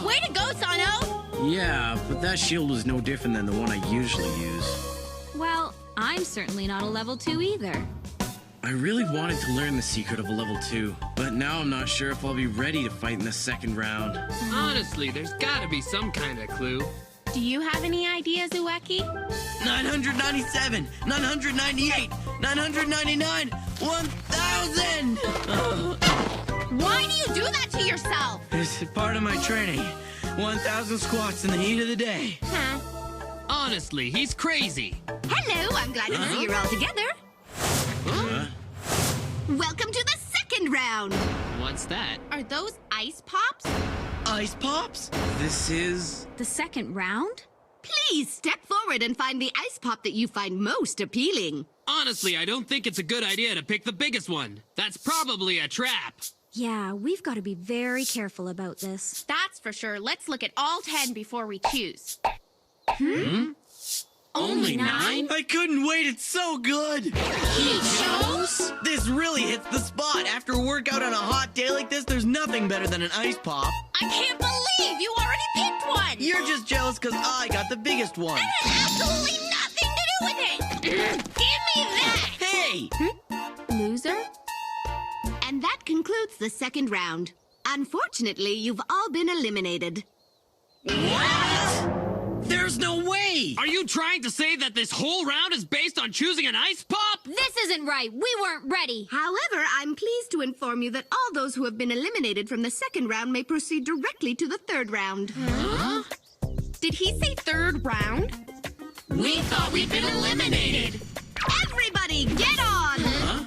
Way to go, Sano! Yeah, but that shield was no different than the one I usually use. Well, I'm certainly not a level 2 either. I really wanted to learn the secret of a level 2, but now I'm not sure if I'll be ready to fight in the second round. Honestly, there's gotta be some kind of clue. Do you have any ideas, Ueki? 997, 998, 999, 1,000! Why do you do that to yourself? It's part of my training. 1,000 squats in the heat of the day. Huh? Honestly, he's crazy. Hello, I'm glad to see you're all together. Welcome to the second round. What's that? Are those ice pops? Ice pops? This is... The second round? Please step forward and find the ice pop that you find most appealing. Honestly, I don't think it's a good idea to pick the biggest one. That's probably a trap. Yeah, we've got to be very careful about this. That's for sure. Let's look at all 10 before we choose. Only 9? I couldn't wait, it's so good! He chose? This really hits the spot. After a workout on a hot day like this, there's nothing better than an ice pop. I can't believe you already picked one! You're just jealous because I got the biggest one. That has absolutely nothing to do with it! Give me that! Hey! Loser? And that concludes the second round. Unfortunately, you've all been eliminated. What? There's no way! Are you trying to say that this whole round is based on choosing an ice pop? This isn't right. We weren't ready. However, I'm pleased to inform you that all those who have been eliminated from the second round may proceed directly to the third round. Huh? Did he say third round? We thought we'd been eliminated. Everybody, get on!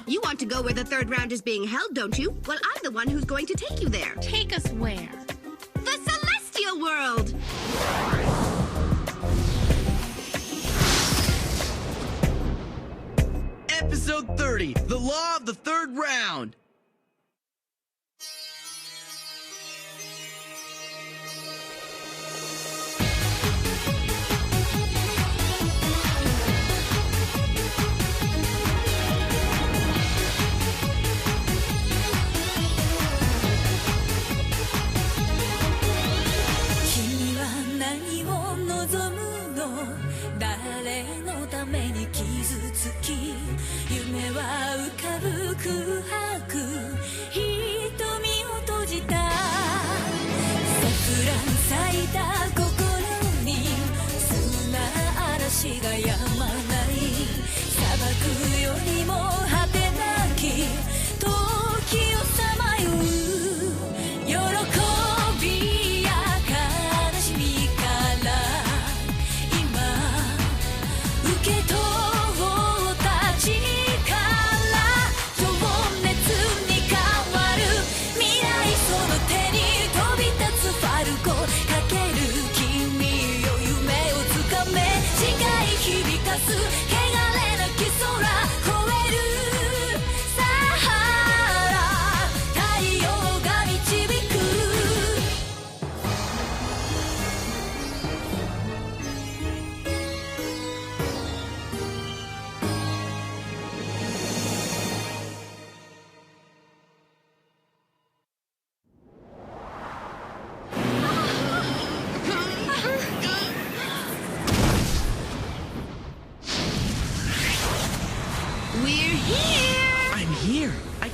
You want to go where the third round is being held, don't you? Well, I'm the one who's going to take you there. Take us where? The Celestial World! Episode 30, The Law of the Third Round.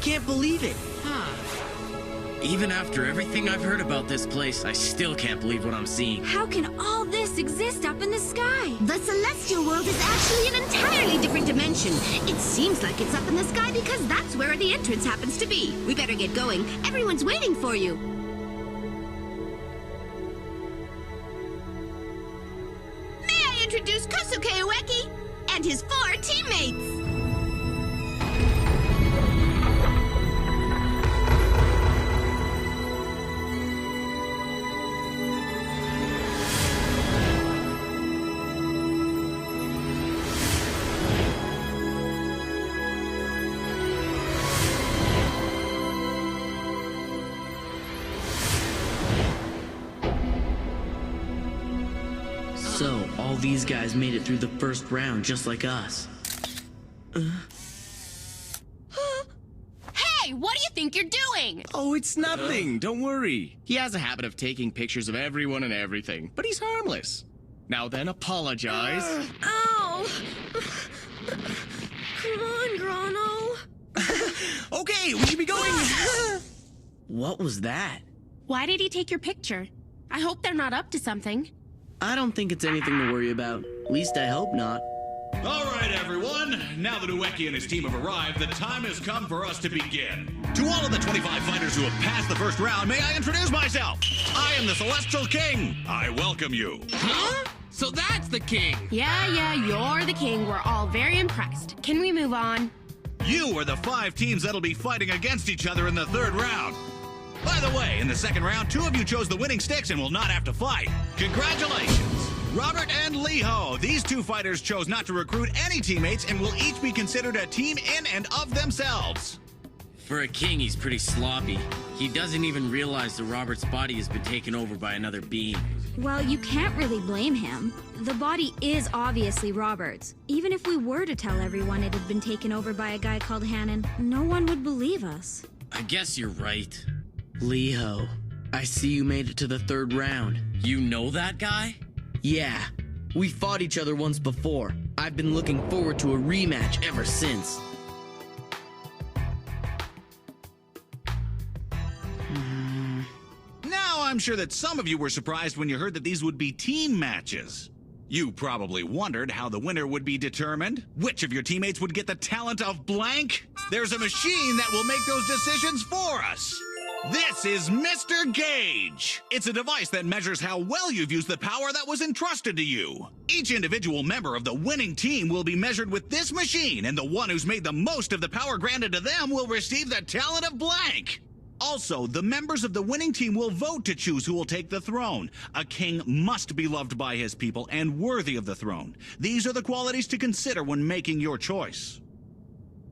Can't believe it. Even after everything I've heard about this place, I still can't believe what I'm seeing. How can all this exist up in the sky? The Celestial World is actually an entirely different dimension. It seems like it's up in the sky because that's where the entrance happens to be. We better get going. Everyone's waiting for you. May I introduce Kosuke Ueki and his 4 teammates? So, all these guys made it through the first round just like us. Hey, what do you think you're doing? doing? Oh, it's nothing. Don't worry. He has a habit of taking pictures of everyone and everything, but he's harmless. Now then, apologize. Ow! Come on, Grano. Okay, we should be going. What was that? Why did he take your picture? I hope they're not up to something. I don't think it's anything to worry about. At least I hope not. All right, everyone. Now that Ueki and his team have arrived, the time has come for us to begin. To all of the 25 fighters who have passed the first round, may I introduce myself? I am the Celestial King. I welcome you. Huh? So that's the king. Yeah, you're the king. We're all very impressed. Can we move on? You are the 5 teams that'll be fighting against each other in the third round. By the way, in the second round, 2 of you chose the winning sticks and will not have to fight. Congratulations! Robert and Leho. These 2 fighters chose not to recruit any teammates and will each be considered a team in and of themselves. For a king, he's pretty sloppy. He doesn't even realize that Robert's body has been taken over by another being. Well, you can't really blame him. The body is obviously Robert's. Even if we were to tell everyone it had been taken over by a guy called Hannon, no one would believe us. I guess you're right. Leho, I see you made it to the third round. You know that guy? Yeah, we fought each other once before. I've been looking forward to a rematch ever since. Now I'm sure that some of you were surprised when you heard that these would be team matches. You probably wondered how the winner would be determined. Which of your teammates would get the talent of blank? There's a machine that will make those decisions for us. This is Mr. Gauge. It's a device that measures how well you've used the power that was entrusted to you. Each individual member of the winning team will be measured with this machine, and the one who's made the most of the power granted to them will receive the talent of blank. Also, the members of the winning team will vote to choose who will take the throne. A king must be loved by his people and worthy of the throne. These are the qualities to consider when making your choice.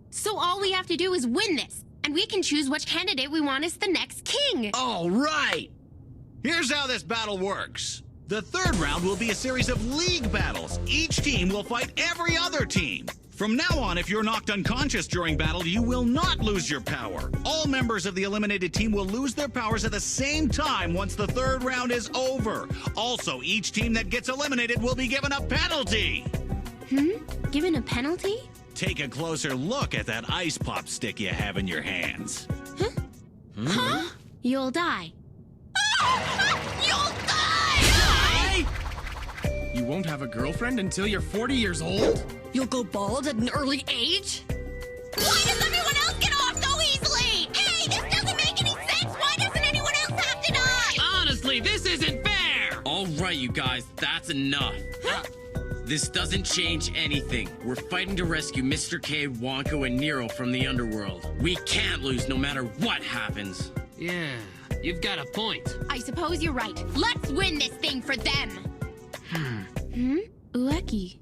So all we have to do is win this, and we can choose which candidate we want as the next king. All right! Here's how this battle works. The third round will be a series of league battles. Each team will fight every other team. From now on, if you're knocked unconscious during battle, you will not lose your power. All members of the eliminated team will lose their powers at the same time once the third round is over. Also, each team that gets eliminated will be given a penalty. Given a penalty? Take a closer look at that ice pop stick you have in your hands. Huh? You'll die. You'll die! You won't have a girlfriend until you're 40 years old? You'll go bald at an early age? Why does everyone else get off so easily? Hey, this doesn't make any sense! Why doesn't anyone else have to die? Honestly, this isn't fair! All right, you guys, that's enough. This doesn't change anything. We're fighting to rescue Mr. K, Wonko, and Nero from the underworld. We can't lose no matter what happens. Yeah, you've got a point. I suppose you're right. Let's win this thing for them. Ueki.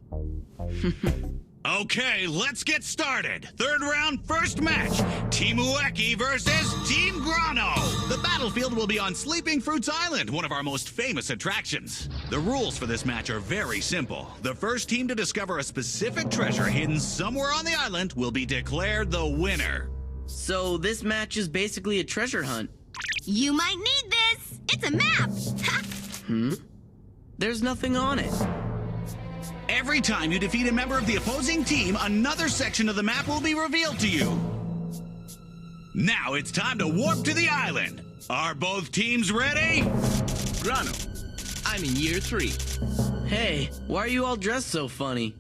Okay, let's get started. Third round, first match. Team Ueki versus Team Grano. The battlefield will be on Sleeping Fruits Island, one of our most famous attractions. The rules for this match are very simple. The first team to discover a specific treasure hidden somewhere on the island will be declared the winner. So this match is basically a treasure hunt. You might need this! It's a map! There's nothing on it. Every time you defeat a member of the opposing team, another section of the map will be revealed to you. Now it's time to warp to the island. Are both teams ready? Grano, I'm in year 3. Hey, why are you all dressed so funny?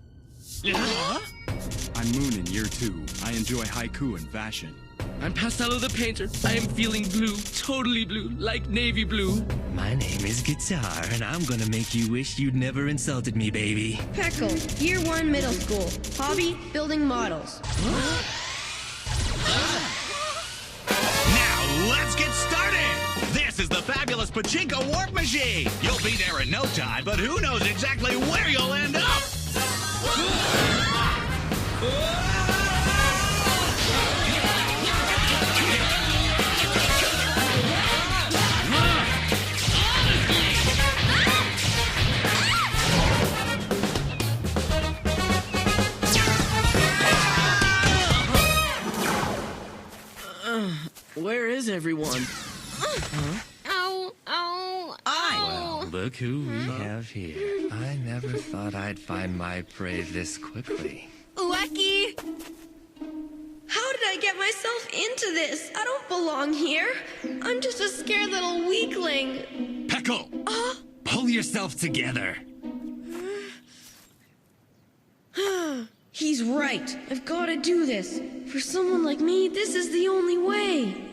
I'm Moon in year 2. I enjoy haiku and fashion. I'm Pastello the Painter. I am feeling blue, totally blue, like navy blue. My name is Guitar, and I'm gonna make you wish you'd never insulted me, baby. Peckle, year 1 middle school. Hobby, building models. Now let's get started! This is the fabulous Pachinko Warp Machine! You'll be there in no time, but who knows exactly where you'll end up! Where is everyone. Ow. Look who we have here. I never thought I'd find my prey this quickly. Ueki! How did I get myself into this? I don't belong here. I'm just a scared little weakling. Peckle! Pull yourself together. He's right. I've got to do this. For someone like me, this is the only way.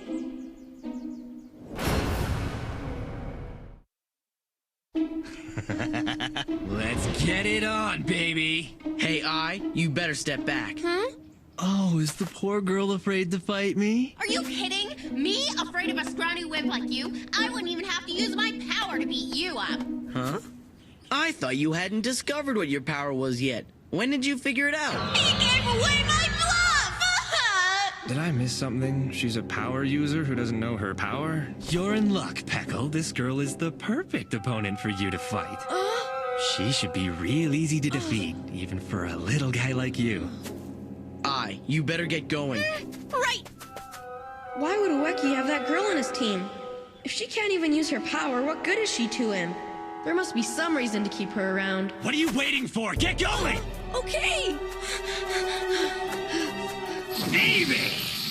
Let's get it on, baby. Hey, you better step back. Huh? Oh, is the poor girl afraid to fight me? Are you kidding? Me, afraid of a scrawny wimp like you? I wouldn't even have to use my power to beat you up. Huh? I thought you hadn't discovered what your power was yet. When did you figure it out? He gave away my bluff! Did I miss something? She's a power user who doesn't know her power? You're in luck, Peckle. This girl is the perfect opponent for you to fight. She should be real easy to defeat, even for a little guy like you. You better get going. Right! Why would Ueki have that girl on his team? If she can't even use her power, what good is she to him? There must be some reason to keep her around. What are you waiting for? Get going! Okay! Baby!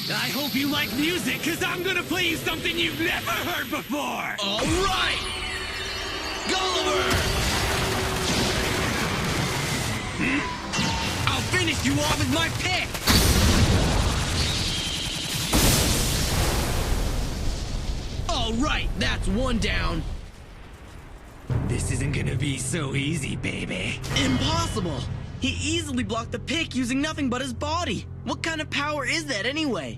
I hope you like music, because I'm gonna play you something you've never heard before! All right! Gulliver! I'll finish you off with my pick! All right, that's one down. This isn't gonna be so easy, baby. Impossible! He easily blocked the pick using nothing but his body. What kind of power is that anyway?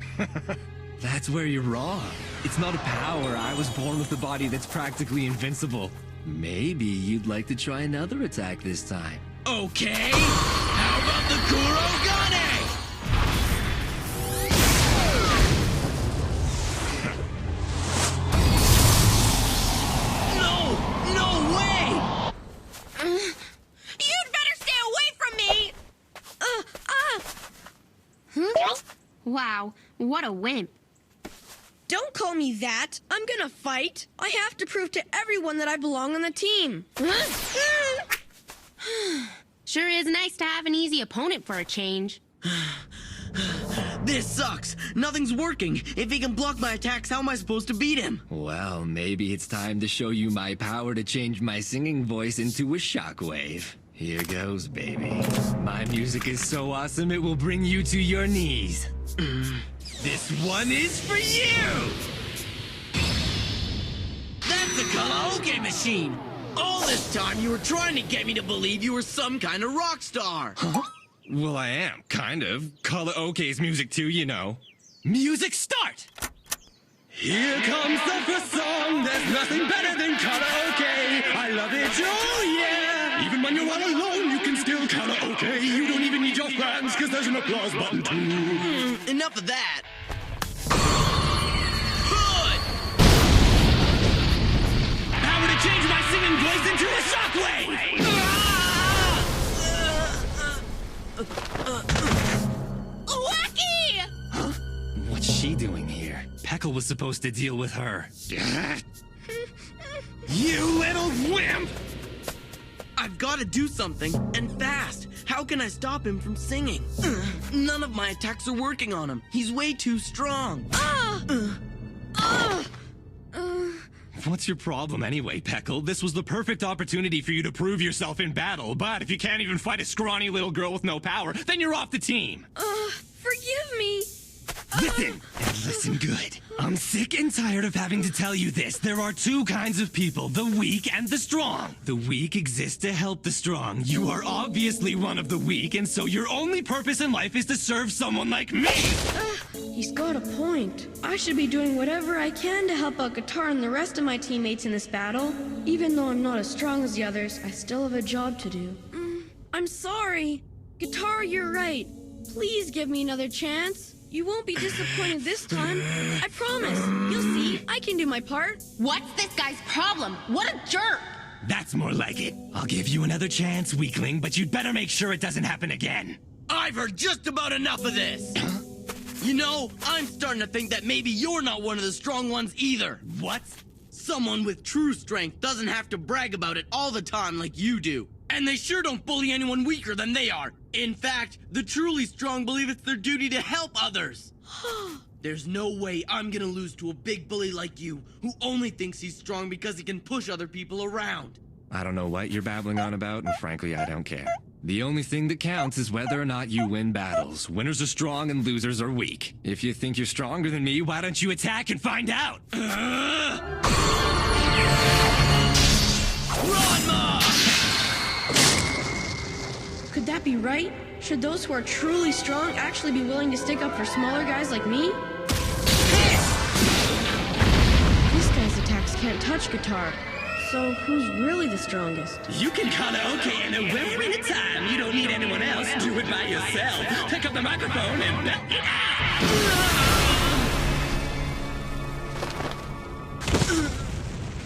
That's where you're wrong. It's not a power. I was born with a body that's practically invincible. Maybe you'd like to try another attack this time. Okay! How about the Kurogane? No way! You'd better stay away from me! Wow, what a wimp. Don't call me that. I'm gonna fight. I have to prove to everyone that I belong on the team. Sure is nice to have an easy opponent for a change. This sucks. Nothing's working. If he can block my attacks, how am I supposed to beat him? Well, maybe it's time to show you my power to change my singing voice into a shockwave. Here goes, baby. My music is so awesome it will bring you to your knees. This one is for you! That's a karaoke machine! All this time you were trying to get me to believe you were some kind of rock star! Huh? Well, I am, kind of. Karaoke's music too, you know. Music start! Here comes the first song, there's nothing better than karaoke. I love it, oh yeah! Even when you're all alone, you can still karaoke. You don't even need your friends, cause there's an applause button too. Enough of that! Power to change my singing voice into a shockwave! Ueki! Huh? What's she doing here? Peckle was supposed to deal with her. You little wimp! I've got to do something, and fast. How can I stop him from singing? None of my attacks are working on him. He's way too strong. What's your problem anyway, Peckle? This was the perfect opportunity for you to prove yourself in battle, but if you can't even fight a scrawny little girl with no power, then you're off the team. Forgive me. Listen, and listen good. I'm sick and tired of having to tell you this. There are two kinds of people, the weak and the strong. The weak exist to help the strong. You are obviously one of the weak, and so your only purpose in life is to serve someone like me. He's got a point. I should be doing whatever I can to help out Guitar and the rest of my teammates in this battle. Even though I'm not as strong as the others, I still have a job to do. I'm sorry. Guitar, you're right. Please give me another chance. You won't be disappointed this time. I promise. You'll see. I can do my part. What's this guy's problem? What a jerk! That's more like it. I'll give you another chance, weakling, but you'd better make sure it doesn't happen again. I've heard just about enough of this. You know, I'm starting to think that maybe you're not one of the strong ones either. What? Someone with true strength doesn't have to brag about it all the time like you do. And they sure don't bully anyone weaker than they are. In fact, the truly strong believe it's their duty to help others. There's no way I'm gonna lose to a big bully like you, who only thinks he's strong because he can push other people around. I don't know what you're babbling on about, and frankly, I don't care. The only thing that counts is whether or not you win battles. Winners are strong and losers are weak. If you think you're stronger than me, why don't you attack and find out? Ranma! Could that be right? Should those who are truly strong actually be willing to stick up for smaller guys like me? This guy's attacks can't touch Guitar. So who's really the strongest? You can karaoke in a whim at a time. You don't need anyone else. Do it by yourself. Pick up the microphone and belt it out.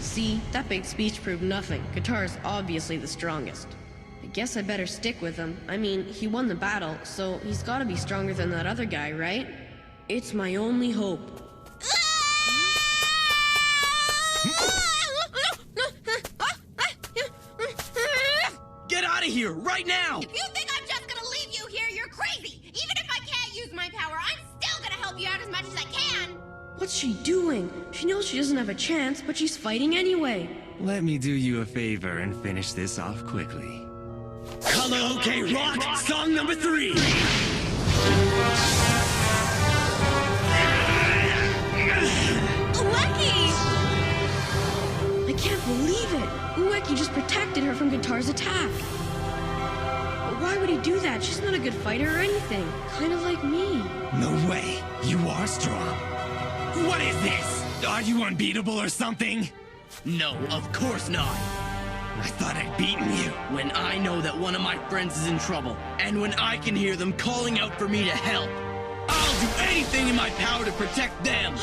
See, that big speech proved nothing. Guitar's obviously the strongest. I guess I better stick with him. I mean, he won the battle, so he's gotta be stronger than that other guy, right? It's my only hope. Get out of here, right now! If you think I'm just gonna leave you here, you're crazy! Even if I can't use my power, I'm still gonna help you out as much as I can! What's she doing? She knows she doesn't have a chance, but she's fighting anyway. Let me do you a favor and finish this off quickly. Karaoke Rock, song number 3. Ueki! I can't believe it! Ueki just protected her from Guitar's attack. But why would he do that? She's not a good fighter or anything. Kind of like me. No way. You are strong. What is this? Are you unbeatable or something? No, of course not. I thought I'd beaten you. When I know that one of my friends is in trouble, and when I can hear them calling out for me to help, I'll do anything in my power to protect them.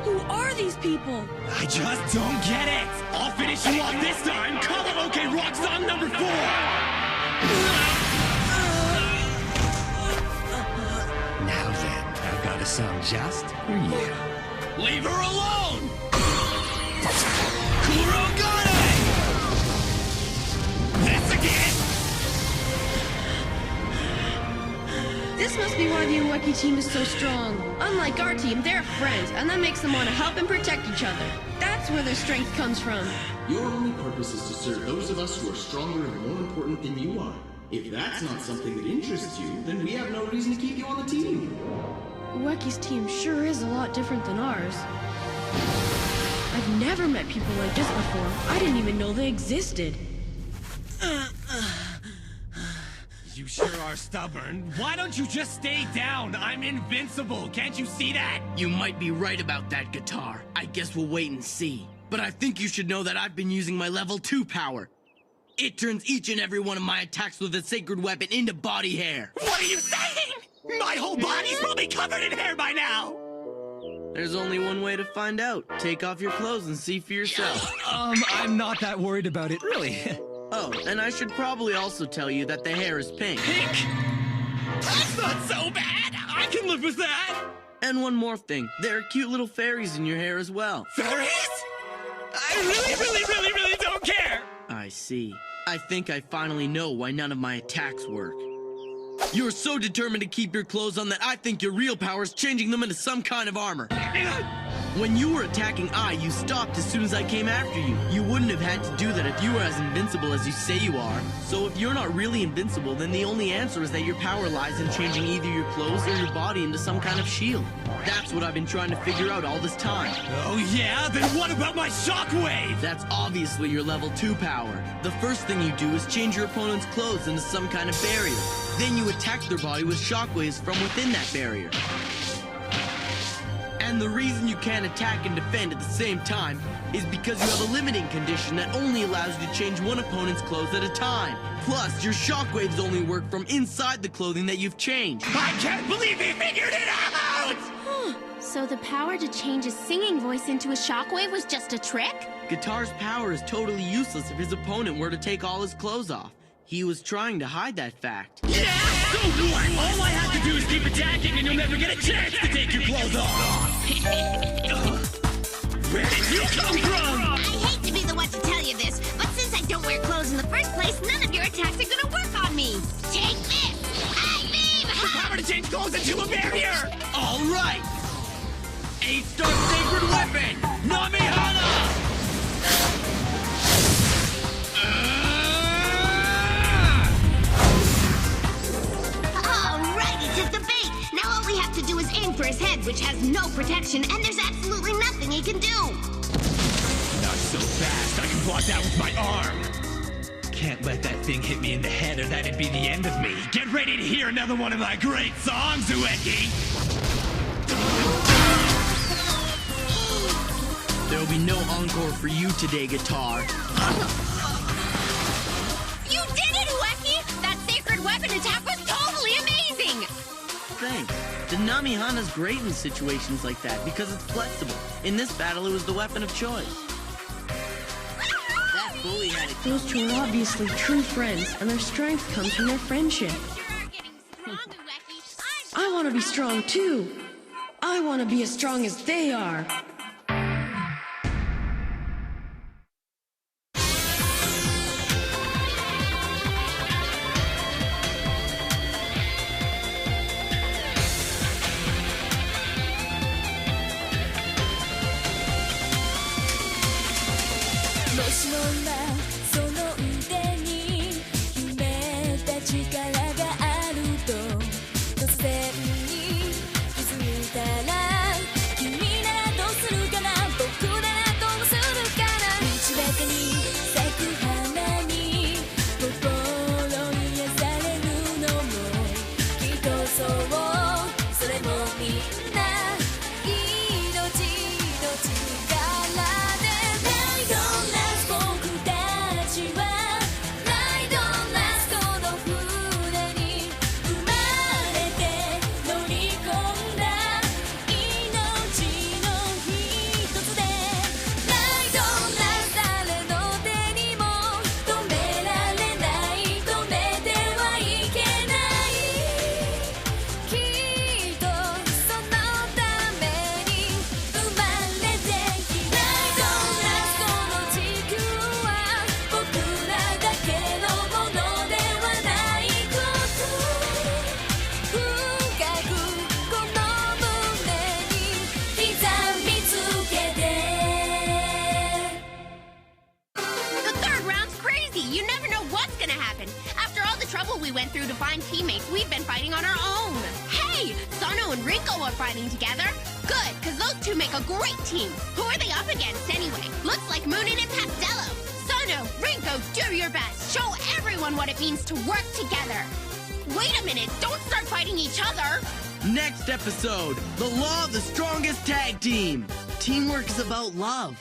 Who are these people? I just don't get it. I'll finish you off this time. Karaoke Rock, song number 4. Now then, I've got a song just for you. Leave her alone! Kurogane! This again! This must be why the Ueki team is so strong. Unlike our team, they're friends, and that makes them want to help and protect each other. That's where their strength comes from. Your only purpose is to serve those of us who are stronger and more important than you are. If that's not something that interests you, then we have no reason to keep you on the team. Ueki's team sure is a lot different than ours. I've never met people like this before. I didn't even know they existed. You sure are stubborn. Why don't you just stay down? I'm invincible. Can't you see that? You might be right about that, Guitar. I guess we'll wait and see. But I think you should know that I've been using my level 2 power. It turns each and every one of my attacks with a sacred weapon into body hair. What are you saying? My whole body's probably covered in hair by now. There's only one way to find out. Take off your clothes and see for yourself. I'm not that worried about it, really. Oh, and I should probably also tell you that the hair is pink. Pink? That's not so bad. I can live with that. And one more thing. There are cute little fairies in your hair as well. Fairies? I really don't care. I see. I think I finally know why none of my attacks work. You're so determined to keep your clothes on that I think your real power is changing them into some kind of armor. When you were attacking you stopped as soon as I came after you. You wouldn't have had to do that if you were as invincible as you say you are. So if you're not really invincible, then the only answer is that your power lies in changing either your clothes or your body into some kind of shield. That's what I've been trying to figure out all this time. Oh yeah? Then what about my shockwave? That's obviously your level 2 power. The first thing you do is change your opponent's clothes into some kind of barrier. Then you attack their body with shockwaves from within that barrier. And the reason you can't attack and defend at the same time is because you have a limiting condition that only allows you to change one opponent's clothes at a time. Plus, your shockwaves only work from inside the clothing that you've changed. I can't believe he figured it out! So the power to change his singing voice into a shockwave was just a trick? Guitar's power is totally useless if his opponent were to take all his clothes off. He was trying to hide that fact. Yeah! So what? All I have to do is keep attacking and you'll never get a chance to take your clothes off! Where did you come from? I hate to be the one to tell you this, but since I don't wear clothes in the first place, none of your attacks are gonna work on me. Take this! I beam! The power to change clothes into a barrier! All right! 8-star sacred weapon! Namihana! Alrighty, took the bait! Now all we have to do is aim for his head, which has no protection, and there's absolutely nothing he can do! Not so fast. I can block that with my arm. Can't let that thing hit me in the head or that'd be the end of me. Get ready to hear another one of my great songs, Ueki! There'll be no encore for you today, guitar. You did it, Ueki! That sacred weapon attack was totally amazing! Thanks. The Namihana's great in situations like that because it's flexible. In this battle, it was the weapon of choice. That bully had it. Those two are obviously true friends, and their strength comes from their friendship. You're getting strong, Ueki. I want to be strong too. I want to be as strong as they are. Fighting together? Good, because those two make a great team. Who are they up against anyway? Looks like Moonin and Pastello. Sono, Rinko, do your best. Show everyone what it means to work together. Wait a minute, don't start fighting each other. Next episode, the law of the strongest tag team. Teamwork is about love.